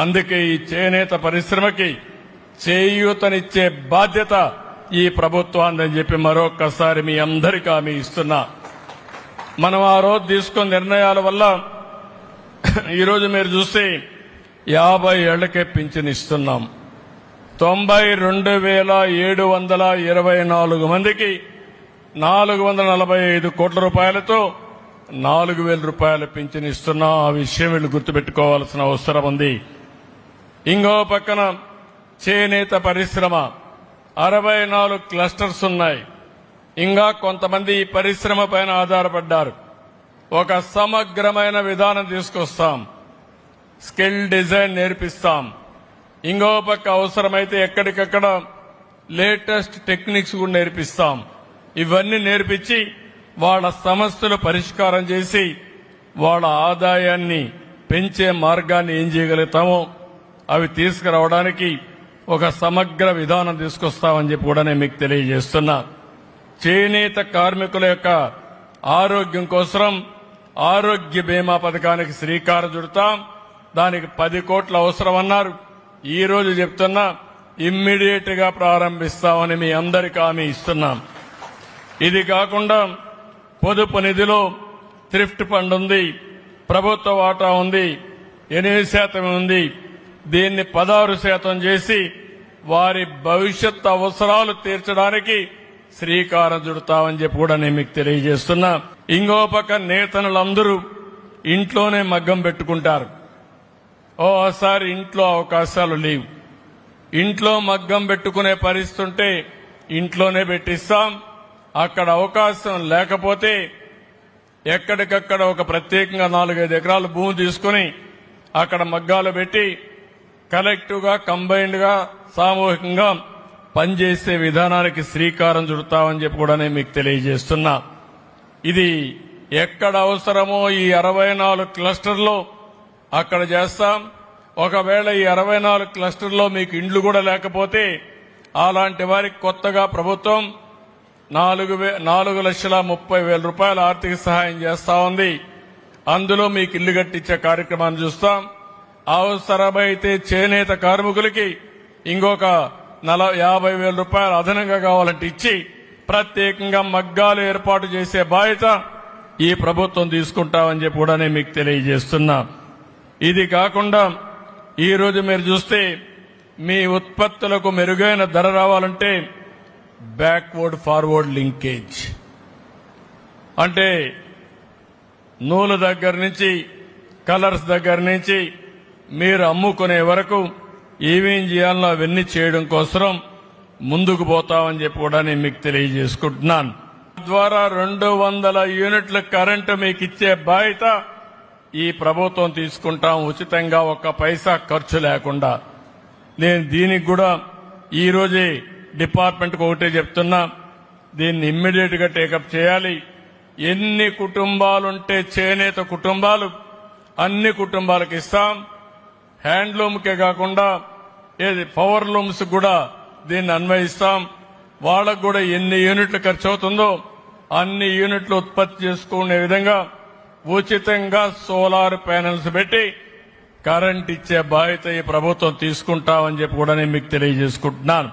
అందుకే ఈ చేనేత పరిశ్రమకి చేయూతనిచ్చే బాధ్యత ఈ ప్రభుత్వాన్ని చెప్పి మరొక్కసారి మీ అందరికీ హామీ ఇస్తున్నా. మనం ఆ రోజు తీసుకున్న నిర్ణయాల వల్ల ఈరోజు మీరు చూస్తే 50 ఏళ్లకే పింఛన్ ఇస్తున్నాం. 92,724 మందికి 445 కోట్ల రూపాయలతో 4,000 రూపాయల పింఛన్ ఇస్తున్నాం. ఆ విషయం వీళ్ళు గుర్తుపెట్టుకోవాల్సిన అవసరం ఉంది. ఇంకో పక్కన చేనేత పరిశ్రమ 64 క్లస్టర్స్ ఉన్నాయి. ఇంకా కొంతమంది ఈ పరిశ్రమ పైన ఆధారపడ్డారు. ఒక సమగ్రమైన విధానం తీసుకొస్తాం. స్కిల్ డిజైన్ నేర్పిస్తాం. ఇంకో పక్క అవసరమైతే ఎక్కడికక్కడ లేటెస్ట్ టెక్నిక్స్ కూడా నేర్పిస్తాం. ఇవన్నీ నేర్పించి వాళ్ళ సమస్యలు పరిష్కారం చేసి వాళ్ళ ఆదాయాన్ని పెంచే మార్గాన్ని ఏం చేయగలుగుతామో అవి తీసుకురావడానికి ఒక సమగ్ర విధానం తీసుకొస్తామని చెప్పి కూడా నేను మీకు తెలియజేస్తున్నా. చేనేత కార్మికుల యొక్క ఆరోగ్యం కోసం ఆరోగ్య బీమా పథకానికి శ్రీకారం చుడతాం. దానికి 10 కోట్లు అవసరమన్నారు. ఈ రోజు చెప్తున్నా ఇమ్మీడియట్ గా ప్రారంభిస్తామని మీ అందరికీ హామీ ఇస్తున్నాం. ఇది కాకుండా పొదుపు నిధిలో థ్రిఫ్ట్ ఫండ్ ఉంది, ప్రభుత్వ వాటా ఉంది, 8% ఉంది. దీన్ని 16% చేసి వారి భవిష్యత్ అవసరాలు తీర్చడానికి శ్రీకారం చుడతామని చెప్పి కూడా నేను మీకు తెలియజేస్తున్నా. ఇంకో పక్క నేతనులందరూ ఇంట్లోనే మగ్గం పెట్టుకుంటారు. ఓసారి ఇంట్లో అవకాశాలు లేవు. ఇంట్లో మగ్గం పెట్టుకునే పరిస్థితి ఉంటే ఇంట్లోనే పెట్టిస్తాం. అక్కడ అవకాశం లేకపోతే ఎక్కడికక్కడ ఒక ప్రత్యేకంగా 4-5 ఎకరాల భూమి తీసుకుని అక్కడ మగ్గాలు పెట్టి కలెక్టివ్ గా కంబైన్డ్ గా సామూహికంగా పనిచేసే విధానానికి శ్రీకారం చుడతామని చెప్పి కూడా నేను మీకు తెలియజేస్తున్నా. ఇది ఎక్కడ అవసరమో ఈ 64 క్లస్టర్లో అక్కడ చేస్తాం. ఒకవేళ ఈ 64 క్లస్టర్లో మీకు ఇండ్లు కూడా లేకపోతే అలాంటి వారికి కొత్తగా ప్రభుత్వం 4,30,000 రూపాయల ఆర్థిక సహాయం చేస్తా ఉంది. అందులో మీకు ఇల్లు కట్టించే కార్యక్రమాన్ని చూస్తాం. అవసరమైతే చేనేత కార్మికులకి ఇంకొక 50,000 రూపాయలు అదనంగా కావాలంటే ఇచ్చి ప్రత్యేకంగా మగ్గాలు ఏర్పాటు చేసే బాధ్యత ఈ ప్రభుత్వం తీసుకుంటామని చెప్పి కూడా నేను మీకు తెలియజేస్తున్నా. ఇది కాకుండా ఈ రోజు మీరు చూస్తే మీ ఉత్పత్తులకు మెరుగైన ధర రావాలంటే బ్యాక్వర్డ్ ఫార్వర్డ్ లింకేజ్ అంటే నూలు దగ్గర నుంచి కలర్స్ దగ్గర నుంచి మీరు అమ్ముకునే వరకు ఏమేం చేయాలో అవన్నీ చేయడం కోసం ముందుకు పోతామని చెప్పి కూడా నేను మీకు తెలియజేసుకుంటున్నాను. ద్వారా 200 యూనిట్ల కరెంటు మీకు ఇచ్చే బాధ్యత ఈ ప్రభుత్వం తీసుకుంటాం, ఉచితంగా 1 పైసా ఖర్చు లేకుండా. నేను దీనికి కూడా ఈ రోజే డిపార్ట్మెంట్కి ఒకటే చెప్తున్నా, దీన్ని ఇమ్మీడియట్ గా టేకప్ చేయాలి. ఎన్ని కుటుంబాలుంటే చేనేత కుటుంబాలు అన్ని కుటుంబాలకు ఇస్తాం. హ్యాండ్లూమ్కే కాకుండా పవర్ లూమ్స్ కూడా దీన్ని అన్వయిస్తాం. వాళ్ళకు కూడా ఎన్ని యూనిట్లు ఖర్చు అవుతుందో అన్ని యూనిట్లు ఉత్పత్తి చేసుకునే విధంగా ఉచితంగా సోలార్ ప్యానెల్స్ పెట్టి కరెంట్ ఇచ్చే బాధ్యత ఈ ప్రభుత్వం తీసుకుంటామని చెప్పి కూడా నేను మీకు తెలియజేసుకుంటున్నాను.